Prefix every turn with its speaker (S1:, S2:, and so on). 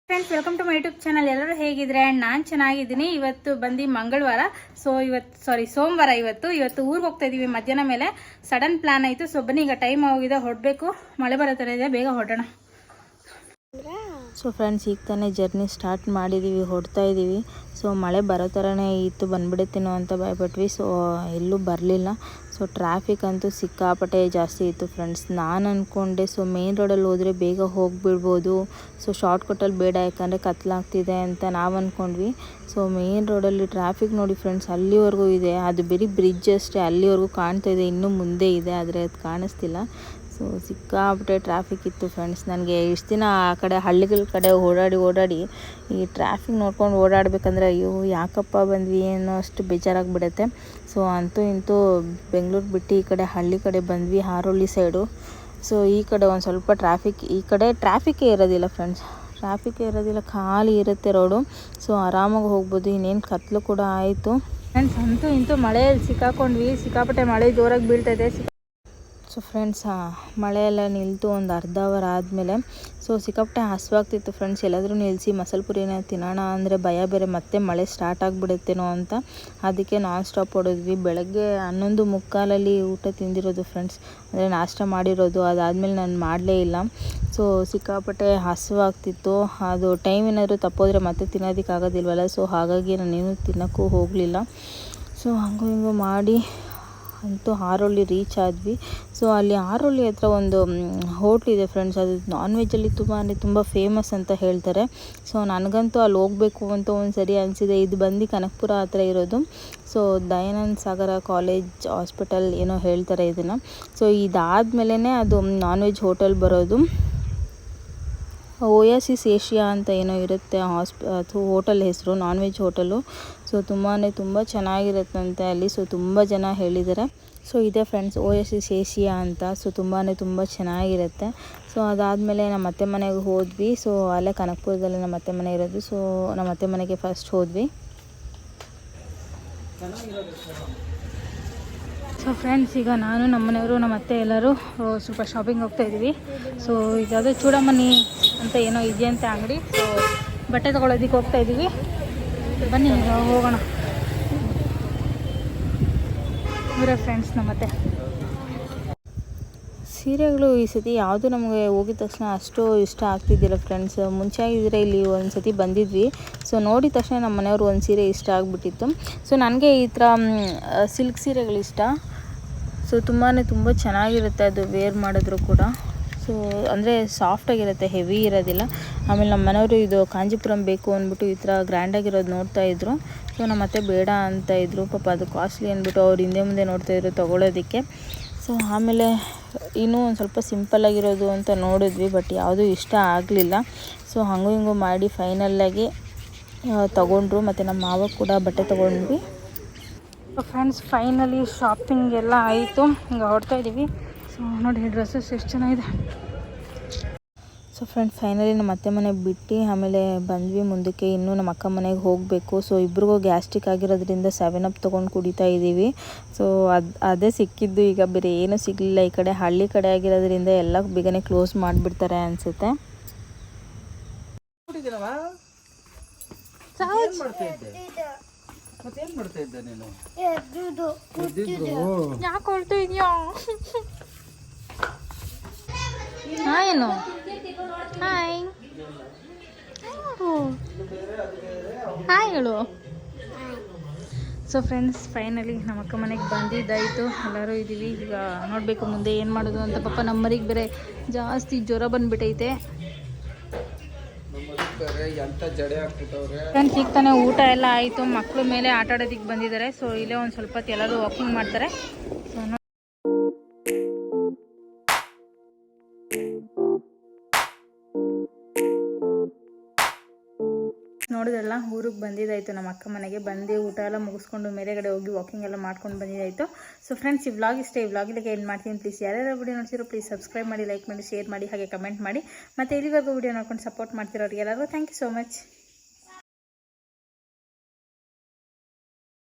S1: Friends, welcome to my YouTube channel. ಎಲ್ಲರೂ ಹೇಗಿದ್ರೆ? ನಾನು ಚೆನ್ನಾಗಿದ್ದೀನಿ. ಇವತ್ತು ಬಂದು ಮಂಗಳವಾರ, ಸೋಮವಾರ. ಇವತ್ತು ಊರಿಗೆ ಹೋಗ್ತಾ ಇದೀವಿ. ಮಧ್ಯಾಹ್ನ ಮೇಲೆ ಸಡನ್ ಪ್ಲಾನ್ ಆಯಿತು. ಸೊ ಬನ್ನಿ, ಈಗ ಟೈಮ್ ಆಗಿದೆ, ಹೊರಡಬೇಕು. ಮಳೆ ಬರೋ ಥರ ಇದೆ, ಬೇಗ ಹೊರಡೋಣ.
S2: ಸೊ ಫ್ರೆಂಡ್ಸ್, ಈಗ ತಾನೇ ಜರ್ನಿ ಸ್ಟಾರ್ಟ್ ಮಾಡಿದ್ದೀವಿ, ಹೊರಡ್ತಾ ಇದ್ದೀವಿ. ಸೊ ಮಳೆ ಬರೋ ಥರನೇ ಇತ್ತು, ಬಂದ್ಬಿಡುತ್ತೇನೋ ಅಂತ ಭಯಪಟ್ವಿ. ಸೊ ಎಲ್ಲೂ ಬರಲಿಲ್ಲ. ಸೊ ಟ್ರಾಫಿಕ್ ಅಂತೂ ಸಿಕ್ಕಾಪಟ್ಟೆ ಜಾಸ್ತಿ ಇತ್ತು ಫ್ರೆಂಡ್ಸ್. ನಾನು ಅಂದ್ಕೊಂಡೆ ಸೊ ಮೇನ್ ರೋಡಲ್ಲಿ ಹೋದರೆ ಬೇಗ ಹೋಗಿಬಿಡ್ಬೋದು, ಸೊ ಶಾರ್ಟ್ಕಟ್ಟಲ್ಲಿ ಬೇಡ, ಯಾಕಂದರೆ ಕತ್ಲಾಗ್ತಿದೆ ಅಂತ ನಾವು ಅಂದ್ಕೊಂಡ್ವಿ. ಸೊ ಮೇನ್ ರೋಡಲ್ಲಿ ಟ್ರಾಫಿಕ್ ನೋಡಿ ಫ್ರೆಂಡ್ಸ್, ಅಲ್ಲಿವರೆಗೂ ಇದೆ. ಅದು ಬರೀ ಬ್ರಿಡ್ಜ್ ಅಷ್ಟೇ, ಅಲ್ಲಿವರೆಗೂ ಕಾಣ್ತಾ ಇದೆ, ಇನ್ನೂ ಮುಂದೆ ಇದೆ, ಆದರೆ ಅದು ಕಾಣಿಸ್ತಿಲ್ಲ. ಸೊ ಸಿಕ್ಕಾಪಟ್ಟೆ ಟ್ರಾಫಿಕ್ ಇತ್ತು ಫ್ರೆಂಡ್ಸ್. ನನಗೆ ಇಷ್ಟು ದಿನ ಆ ಕಡೆ ಹಳ್ಳಿಗಳ ಕಡೆ ಓಡಾಡಿ ಈ ಟ್ರಾಫಿಕ್ ನೋಡ್ಕೊಂಡು ಓಡಾಡಬೇಕಂದ್ರೆ ಅಯ್ಯೋ ಯಾಕಪ್ಪ ಬಂದ್ವಿ ಅನ್ನೋ ಅಷ್ಟು ಬೇಜಾರಾಗಿಬಿಡುತ್ತೆ. ಸೊ ಅಂತೂ ಇಂತೂ ಬೆಂಗಳೂರು ಬಿಟ್ಟು ಈ ಕಡೆ ಹಳ್ಳಿ ಕಡೆ ಬಂದ್ವಿ, ಹಾರೋಳ್ಳಿ ಸೈಡು. ಸೊ ಈ ಕಡೆ ಒಂದು ಸ್ವಲ್ಪ ಈ ಕಡೆ ಟ್ರಾಫಿಕ್ಕೇ ಇರೋದಿಲ್ಲ ಫ್ರೆಂಡ್ಸ್, ಖಾಲಿ ಇರುತ್ತೆ ರೋಡು. ಸೊ ಆರಾಮಾಗಿ ಹೋಗ್ಬೋದು. ಇನ್ನೇನು ಕತ್ಲು ಕೂಡ ಆಯಿತು
S1: ಫ್ರೆಂಡ್ಸ್. ಅಂತೂ ಇಂತೂ ಮಳೆಯಲ್ಲಿ ಸಿಕ್ಕಾಪಟ್ಟೆ ಮಳೆ ಜೋರಾಗಿ ಬೀಳ್ತಾಯಿದೆ.
S2: ಸೊ ಫ್ರೆಂಡ್ಸ್, ಮಳೆಯೆಲ್ಲ ನಿಲ್ತು ಒಂದು ಅರ್ಧ ಅವರ್ ಆದಮೇಲೆ ಸೊ ಸಿಕ್ಕಾಪಟ್ಟೆ ಹಸಿವಾಗ್ತಿತ್ತು ಫ್ರೆಂಡ್ಸ್. ಎಲ್ಲಾದರೂ ನಿಲ್ಲಿಸಿ ಮಸಾಲೆ ಪುರಿನ ತಿನ್ನೋಣ ಅಂದರೆ ಭಯ ಬೇರೆ, ಮತ್ತೆ ಮಳೆ ಸ್ಟಾರ್ಟ್ ಆಗಿಬಿಡುತ್ತೇನೋ ಅಂತ. ಅದಕ್ಕೆ ನಾನ್ ಸ್ಟಾಪ್ ಹೊಡಿದ್ವಿ. ಬೆಳಗ್ಗೆ 11:45 ಊಟ ತಿಂದಿರೋದು ಫ್ರೆಂಡ್ಸ್, ಅಂದರೆ ನಾಷ್ಟ ಮಾಡಿರೋದು. ಅದಾದಮೇಲೆ ನಾನು ಮಾಡಲೇ ಇಲ್ಲ. ಸೊ ಸಿಕ್ಕಾಪಟ್ಟೆ ಹಸಿವಾಗ್ತಿತ್ತು. ಅದು ಟೈಮ್ ಏನಾದರೂ ತಪ್ಪೋದ್ರೆ ಮತ್ತೆ ತಿನ್ನೋದಕ್ಕಾಗೋದಿಲ್ವಲ್ಲ. ಸೊ ಹಾಗಾಗಿ ನಾನೇನು ತಿನ್ನೋಕ್ಕೂ ಹೋಗಲಿಲ್ಲ. ಸೊ ಹಂಗೂ ಹಿಂಗೂ ಮಾಡಿ ಅಂತೂ ಹಾರೋಳ್ಳಿ ರೀಚ್ ಆದ್ವಿ. ಸೊ ಅಲ್ಲಿ ಹಾರೋಳ್ಳಿ ಹತ್ರ ಒಂದು ಹೋಟ್ಲಿದೆ ಫ್ರೆಂಡ್ಸ್. ಅದು ನಾನ್ ವೆಜ್ಜಲ್ಲಿ ತುಂಬ ಫೇಮಸ್ ಅಂತ ಹೇಳ್ತಾರೆ. ಸೊ ನನಗಂತೂ ಅಲ್ಲಿ ಹೋಗಬೇಕು ಅಂತ ಒಂದು ಸರಿ ಅನಿಸಿದೆ. ಇದು ಬಂದು ಕನಕಪುರ ಹತ್ರ ಇರೋದು. ಸೊ ದಯಾನಂದ ಸಾಗರ ಕಾಲೇಜ್ ಹಾಸ್ಪಿಟಲ್ ಏನೋ ಹೇಳ್ತಾರೆ ಇದನ್ನು. ಸೊ ಇದಾದಮೇಲೆ ಅದು ನಾನ್ ವೆಜ್ ಹೋಟೆಲ್ ಬರೋದು. ಓಯಾಸಿಸ್ ಏಷ್ಯಾ ಅಂತ ಏನೋ ಇರುತ್ತೆ ಅದು ಹೋಟೆಲ್ ಹೆಸರು, ನಾನ್ ವೆಜ್ ಹೋಟೆಲು. ಸೊ ತುಂಬ ಚೆನ್ನಾಗಿರುತ್ತಂತೆ ಅಲ್ಲಿ. ಸೊ ತುಂಬ ಜನ ಹೇಳಿದ್ದಾರೆ. ಸೊ ಇದೆ ಫ್ರೆಂಡ್ಸ್ ಓಯಾಸಿಸ್ ಏಷ್ಯಾ ಅಂತ. ಸೊ ತುಂಬ ಚೆನ್ನಾಗಿರುತ್ತೆ. ಸೊ ಅದಾದಮೇಲೆ ನಮ್ಮ ಅತ್ತೆ ಮನೆಗೆ ಹೋದ್ವಿ. ಸೊ ಅಲ್ಲೇ ಕನಕಪುರದಲ್ಲಿ ನಮ್ಮ ಅತ್ತೆ ಮನೆ ಇರೋದು. ಸೊ ನಮ್ಮ ಅತ್ತೆ ಮನೆಗೆ ಫಸ್ಟ್ ಹೋದ್ವಿ.
S1: ಸೊ ಫ್ರೆಂಡ್ಸ್, ಈಗ ನಾನು ನಮ್ಮ ಮನೆಯವರು ನಮ್ಮ ಅತ್ತೆ ಎಲ್ಲರೂ ಸ್ವಲ್ಪ ಶಾಪಿಂಗ್ ಹೋಗ್ತಾ ಇದ್ದೀವಿ. ಸೊ ಈಗ ಅದು ಚೂಡಮಣಿ ಅಂತ ಏನೋ ಇದೆಯಂತೆ ಅಂಗಡಿ. ಸೊ ಬಟ್ಟೆ ತೊಗೊಳೋದಕ್ಕೆ ಹೋಗ್ತಾ ಇದ್ದೀವಿ. ಬನ್ನಿ ಹೋಗೋಣ. ಇವರೇ ಫ್ರೆಂಡ್ಸ್ ನಮ್ಮ ಅತ್ತೆ.
S2: ಸೀರೆಗಳು ಈ ಸತಿ ಯಾವುದು ನಮಗೆ ಹೋಗಿದ ತಕ್ಷಣ ಅಷ್ಟು ಇಷ್ಟ ಆಗ್ತಿದ್ದಿಲ್ಲ ಫ್ರೆಂಡ್ಸ್. ಮುಂಚೆ ಆಗಿದ್ದರೆ ಇಲ್ಲಿ ಒಂದು ಸತಿ ಬಂದಿದ್ವಿ. ಸೊ ನೋಡಿದ ತಕ್ಷಣ ನಮ್ಮ ಮನೆಯವ್ರು ಒಂದು ಸೀರೆ ಇಷ್ಟ ಆಗಿಬಿಟ್ಟಿತ್ತು. ಸೊ ನನಗೆ ಈ ಥರ ಸಿಲ್ಕ್ ಸೀರೆಗಳು ಇಷ್ಟ. ಸೊ ತುಂಬ ಚೆನ್ನಾಗಿರುತ್ತೆ ಅದು ವೇರ್ ಮಾಡಿದ್ರು ಕೂಡ. ಸೊ ಅಂದರೆ ಸಾಫ್ಟಾಗಿರುತ್ತೆ, ಹೆವಿ ಇರೋದಿಲ್ಲ. ಆಮೇಲೆ ನಮ್ಮ ಮನೆಯವರು ಇದು ಕಾಂಜಿಪುರಂ ಬೇಕು ಅಂದ್ಬಿಟ್ಟು ಈ ಥರ ಗ್ರ್ಯಾಂಡಾಗಿರೋದು ನೋಡ್ತಾಯಿದ್ರು. ಸೊ ನಮ್ಮ ಅತ್ತೆ ಬೇಡ ಅಂತ ಇದ್ದರು. ಪಾಪ ಅದು ಕಾಸ್ಟ್ಲಿ ಅಂದ್ಬಿಟ್ಟು ಅವ್ರು ಹಿಂದೆ ಮುಂದೆ ನೋಡ್ತಾಯಿದ್ರು ತೊಗೊಳೋದಕ್ಕೆ. ಸೊ ಆಮೇಲೆ ಇನ್ನೂ ಒಂದು ಸ್ವಲ್ಪ ಸಿಂಪಲ್ಲಾಗಿರೋದು ಅಂತ ನೋಡಿದ್ವಿ, ಬಟ್ ಯಾವುದೂ ಇಷ್ಟ ಆಗಲಿಲ್ಲ. ಸೊ ಹಂಗೂ ಹಿಂಗೂ ಮಾಡಿ ಫೈನಲ್ಲಾಗಿ ತೊಗೊಂಡ್ರು. ಮತ್ತು ನಮ್ಮ ಮಾವ ಕೂಡ ಬಟ್ಟೆ ತೊಗೊಂಡ್ವಿ.
S1: ಫ್ರೆಂಡ್ಸ್, ಫೈನಲಿ ಶಾಪಿಂಗ್ ಎಲ್ಲ ಆಯಿತು. ಈಗ ಹೊರಡ್ತಾ ಇದ್ದೀವಿ. ಸೊ ನೋಡಿ ಡ್ರೆಸ್ಸಸ್ ಎಷ್ಟು ಚೆನ್ನಾಗಿದೆ.
S2: ಸೊ ಫ್ರೆಂಡ್ಸ್, ಫೈನಲಿ ನಮ್ಮ ಅತ್ತೆ ಮನೆಗೆ ಬಿಟ್ಟು ಆಮೇಲೆ ಬಂದ್ವಿ ಮುಂದಕ್ಕೆ. ಇನ್ನೂ ನಮ್ಮ ಅಕ್ಕ ಮನೆಗೆ ಹೋಗಬೇಕು. ಸೊ ಇಬ್ರಿಗೂ ಗ್ಯಾಸ್ಟ್ರಿಕ್ ಆಗಿರೋದ್ರಿಂದ 7up ತೊಗೊಂಡು ಕುಡಿತಾ ಇದ್ದೀವಿ. ಸೊ ಅದೇ ಸಿಕ್ಕಿದ್ದು. ಈಗ ಬೇರೆ ಏನೂ ಸಿಗಲಿಲ್ಲ. ಈ ಕಡೆ ಹಳ್ಳಿ ಕಡೆ ಆಗಿರೋದ್ರಿಂದ ಎಲ್ಲ ಬೇಗನೆ ಕ್ಲೋಸ್ ಮಾಡಿಬಿಡ್ತಾರೆ ಅನಿಸುತ್ತೆ.
S1: ಯಾಕೆ ಹೊರಡ್ತಾ ಇದೆಯಾ? ಏನು ಹಾಯ್ ಹೇಳು. ಸೊ ಫ್ರೆಂಡ್ಸ್, ಫೈನಲಿ ನಮ್ಮ ಅಕ್ಕ ಮನೆಗೆ ಬಂದಿದ್ದಾಯಿತು. ಎಲ್ಲರೂ ಇದ್ದೀವಿ. ಈಗ ನೋಡಬೇಕು ಮುಂದೆ ಏನು ಮಾಡೋದು ಅಂತ. ಪಾಪ ನಮ್ಮರಿಗೆ ಬೇರೆ ಜಾಸ್ತಿ ಜ್ವರ ಬಂದುಬಿಟ್ಟೈತೆ. ಫ್ರೆಂಡ್ಸ್, ಈಗ ತಾನೇ ಊಟ ಎಲ್ಲ ಆಯಿತು. ಮಕ್ಕಳು ಮೇಲೆ ಆಟ ಆಡೋದಕ್ಕೆ ಬಂದಿದ್ದಾರೆ. ಸೊ ಇಲ್ಲೇ ಒಂದು ಸ್ವಲ್ಪ ಹೊತ್ತು ಎಲ್ಲರೂ ವಾಕಿಂಗ್ ಮಾಡ್ತಾರೆ. ಸೊ ನೋಡಿದ್ರಲ್ಲ, ಊರಿಗೆ ಬಂದಿದ್ದಾಯಿತು. ನಮ್ಮ ಅಕ್ಕ ಮನೆಗೆ ಬಂದು ಊಟ ಎಲ್ಲ ಮುಗಿಸ್ಕೊಂಡು ಮೇಲೆಗಡೆ ಹೋಗಿ ವಾಕಿಂಗ್ ಎಲ್ಲ ಮಾಡ್ಕೊಂಡು ಬಂದಿದ್ದಾಯಿತು. ಸೊ ಫ್ರೆಂಡ್ಸ್, ಈ ವ್ಲಾಗ್ ಇಷ್ಟ. ಈ ವ್ಲಾಗಿಗೆ ಏನು ಮಾಡ್ತೀನಿ ಪ್ಲೀಸ್ ಯಾರ್ಯಾರು ವಿಡಿಯೋ ನೋಡ್ತಿರೋ ಪ್ಲೀಸ್ ಸಬ್ಸ್ಕ್ರೈಬ್ ಮಾಡಿ, ಲೈಕ್ ಮಾಡಿ, ಶೇರ್ ಮಾಡಿ, ಹಾಗೆ ಕಮೆಂಟ್ ಮಾಡಿ. ಮತ್ತು ಇಲ್ಲಿವರೆಗೂ ವಿಡಿಯೋ ನೋಡ್ಕೊಂಡು ಸಪೋರ್ಟ್ ಮಾಡ್ತಿರೋರಿಗೆ ಎಲ್ಲರಿಗೂ ಥ್ಯಾಂಕ್ ಯು ಸೋ ಮಚ್.